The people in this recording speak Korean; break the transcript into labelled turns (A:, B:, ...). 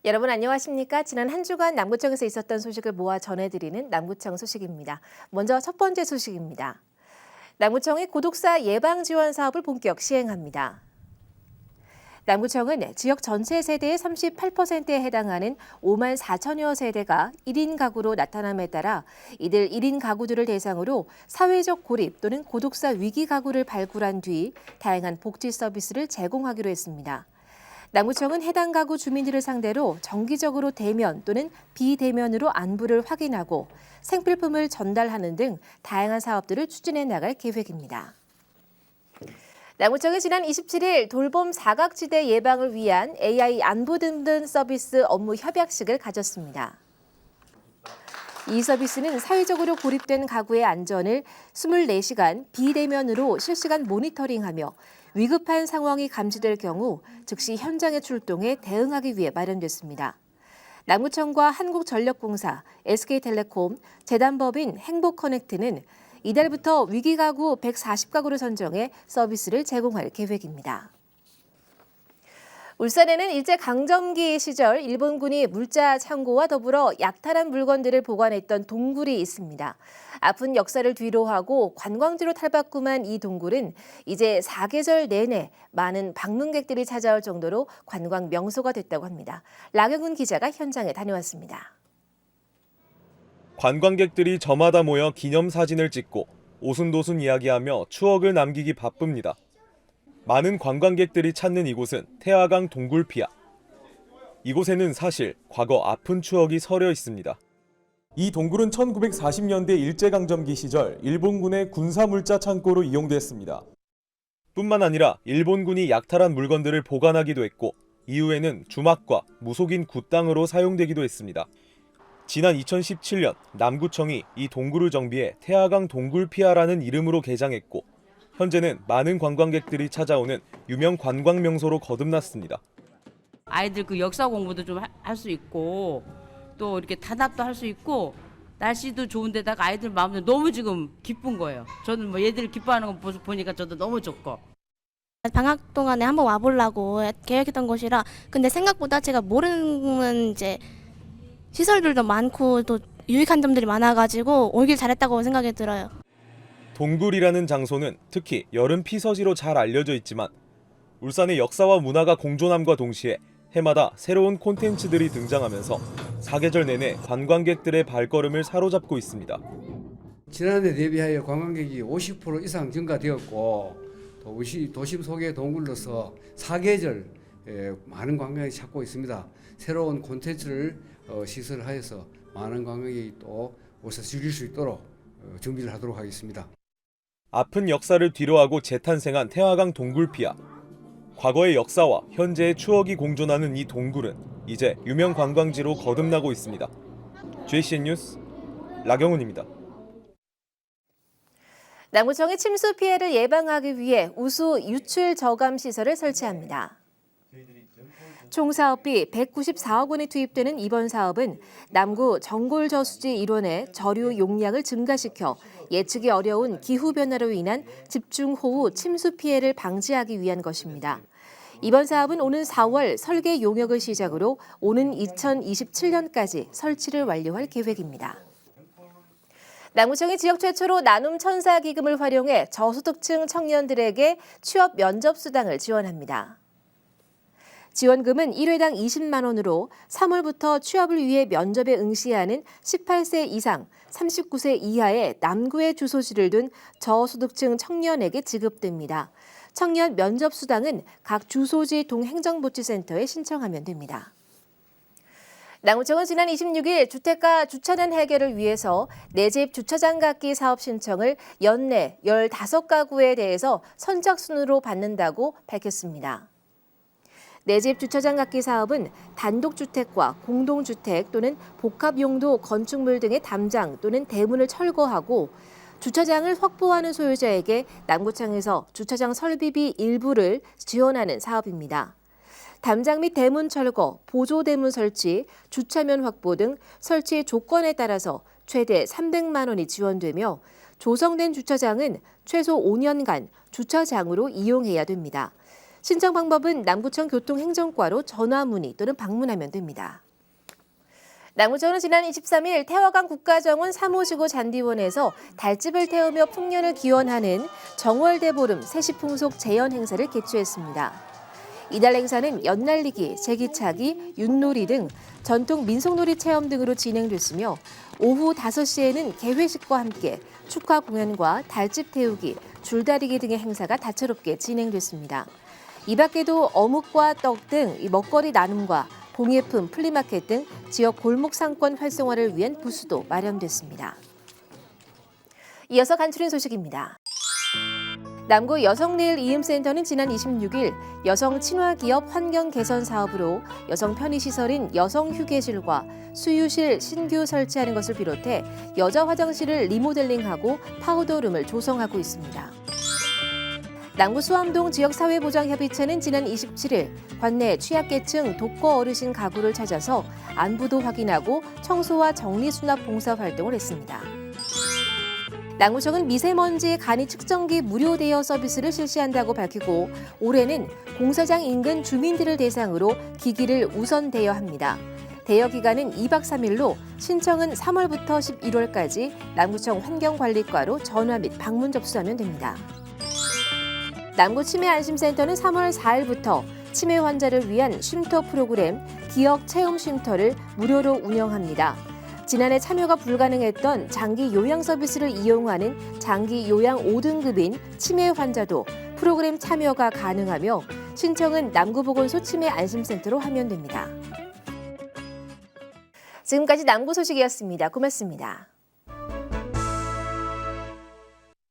A: 여러분 안녕하십니까? 지난 한 주간 남구청에서 있었던 소식을 모아 전해드리는 남구청 소식입니다. 먼저 첫 번째 소식입니다. 남구청이 고독사 예방 지원 사업을 본격 시행합니다. 남구청은 지역 전체 세대의 38%에 해당하는 5만 4천여 세대가 1인 가구로 나타남에 따라 이들 1인 가구들을 대상으로 사회적 고립 또는 고독사 위기 가구를 발굴한 뒤 다양한 복지 서비스를 제공하기로 했습니다. 남구청은 해당 가구 주민들을 상대로 정기적으로 대면 또는 비대면으로 안부를 확인하고 생필품을 전달하는 등 다양한 사업들을 추진해 나갈 계획입니다. 남구청이 지난 27일 돌봄 사각지대 예방을 위한 AI 안부 든든 서비스 업무 협약식을 가졌습니다. 이 서비스는 사회적으로 고립된 가구의 안전을 24시간 비대면으로 실시간 모니터링하며 위급한 상황이 감지될 경우 즉시 현장에 출동해 대응하기 위해 마련됐습니다. 남구청과 한국전력공사, SK텔레콤, 재단법인 행복커넥트는 이달부터 위기가구 140가구를 선정해 서비스를 제공할 계획입니다. 울산에는 일제강점기 시절 일본군이 물자 창고와 더불어 약탈한 물건들을 보관했던 동굴이 있습니다. 아픈 역사를 뒤로하고 관광지로 탈바꿈한 이 동굴은 이제 사계절 내내 많은 방문객들이 찾아올 정도로 관광 명소가 됐다고 합니다. 락영훈 기자가 현장에 다녀왔습니다.
B: 관광객들이 저마다 모여 기념사진을 찍고 오순도순 이야기하며 추억을 남기기 바쁩니다. 많은 관광객들이 찾는 이곳은 태화강 동굴피아. 이곳에는 사실 과거 아픈 추억이 서려 있습니다. 이 동굴은 1940년대 일제강점기 시절 일본군의 군사물자 창고로 이용됐습니다. 뿐만 아니라 일본군이 약탈한 물건들을 보관하기도 했고 이후에는 주막과 무속인 굿당으로 사용되기도 했습니다. 지난 2017년 남구청이 이 동굴을 정비해 태화강 동굴피아라는 이름으로 개장했고 현재는 많은 관광객들이 찾아오는 유명 관광 명소로 거듭났습니다.
C: 아이들 그 역사 공부도 좀 할 수 있고 또 이렇게 단합도 할 수 있고 날씨도 좋은데다가 아이들 마음도 너무 지금 기쁜 거예요. 저는 뭐 얘들 기뻐하는 거 보니까 저도 너무 좋고.
D: 방학 동안에 한번 와보려고 계획했던 곳이라 근데 생각보다 제가 모르는 이제 시설들도 많고 또 유익한 점들이 많아가지고 오길 잘했다고 생각이 들어요.
B: 동굴이라는 장소는 특히 여름 피서지로 잘 알려져 있지만 울산의 역사와 문화가 공존함과 동시에 해마다 새로운 콘텐츠들이 등장하면서 사계절 내내 관광객들의 발걸음을 사로잡고 있습니다.
E: 지난해 대비하여 관광객이 50% 이상 증가되었고 또 도심 속의 동굴로서 사계절 많은 관광객이 찾고 있습니다. 새로운 콘텐츠를 시설하여서 많은 관광객이 또 오셔서 즐길 수 있도록 준비를 하도록 하겠습니다.
B: 아픈 역사를 뒤로하고 재탄생한 태화강 동굴피아. 과거의 역사와 현재의 추억이 공존하는 이 동굴은 이제 유명 관광지로 거듭나고 있습니다. JCN 뉴스 락영훈입니다.
A: 남구청이 침수 피해를 예방하기 위해 우수 유출 저감 시설을 설치합니다. 총 사업비 194억 원이 투입되는 이번 사업은 남구 정골저수지 일원의 저류 용량을 증가시켜 예측이 어려운 기후변화로 인한 집중호우 침수 피해를 방지하기 위한 것입니다. 이번 사업은 오는 4월 설계 용역을 시작으로 오는 2027년까지 설치를 완료할 계획입니다. 남구청이 지역 최초로 나눔 천사 기금을 활용해 저소득층 청년들에게 취업 면접 수당을 지원합니다. 지원금은 1회당 20만 원으로 3월부터 취업을 위해 면접에 응시하는 18세 이상, 39세 이하의 남구에 주소지를 둔 저소득층 청년에게 지급됩니다. 청년 면접 수당은 각 주소지 동행정복지센터에 신청하면 됩니다. 남구청은 지난 26일 주택가 주차난 해결을 위해서 내 집 주차장 갖기 사업 신청을 연내 15가구에 대해서 선착순으로 받는다고 밝혔습니다. 내 집 주차장 갖기 사업은 단독주택과 공동주택 또는 복합용도 건축물 등의 담장 또는 대문을 철거하고 주차장을 확보하는 소유자에게 남구청에서 주차장 설비비 일부를 지원하는 사업입니다. 담장 및 대문 철거, 보조대문 설치, 주차면 확보 등 설치 조건에 따라서 최대 300만 원이 지원되며 조성된 주차장은 최소 5년간 주차장으로 이용해야 됩니다. 신청 방법은 남구청 교통행정과로 전화 문의 또는 방문하면 됩니다. 남구청은 지난 23일 태화강 국가정원 3호지구 잔디원에서 달집을 태우며 풍년을 기원하는 정월대보름 세시풍속 재연 행사를 개최했습니다. 이달 행사는 연날리기, 제기차기, 윷놀이 등 전통 민속놀이 체험 등으로 진행됐으며 오후 5시에는 개회식과 함께 축하 공연과 달집 태우기, 줄다리기 등의 행사가 다채롭게 진행됐습니다. 이 밖에도 어묵과 떡 등 먹거리 나눔과 공예품, 플리마켓 등 지역 골목 상권 활성화를 위한 부스도 마련됐습니다. 이어서 간추린 소식입니다. 남구 여성레일 이음센터는 지난 26일 여성 친화기업 환경 개선 사업으로 여성 편의시설인 여성휴게실과 수유실 신규 설치하는 것을 비롯해 여자 화장실을 리모델링하고 파우더룸을 조성하고 있습니다. 남구 수암동 지역사회보장협의체는 지난 27일 관내 취약계층 독거 어르신 가구를 찾아서 안부도 확인하고 청소와 정리수납 봉사 활동을 했습니다. 남구청은 미세먼지 간이 측정기 무료 대여 서비스를 실시한다고 밝히고 올해는 공사장 인근 주민들을 대상으로 기기를 우선 대여합니다. 대여 기간은 2박 3일로 신청은 3월부터 11월까지 남구청 환경관리과로 전화 및 방문 접수하면 됩니다. 남구 치매안심센터는 3월 4일부터 치매 환자를 위한 쉼터 프로그램 기억 체험 쉼터를 무료로 운영합니다. 지난해 참여가 불가능했던 장기 요양 서비스를 이용하는 장기 요양 5등급인 치매 환자도 프로그램 참여가 가능하며 신청은 남구보건소 치매안심센터로 하면 됩니다. 지금까지 남구 소식이었습니다. 고맙습니다.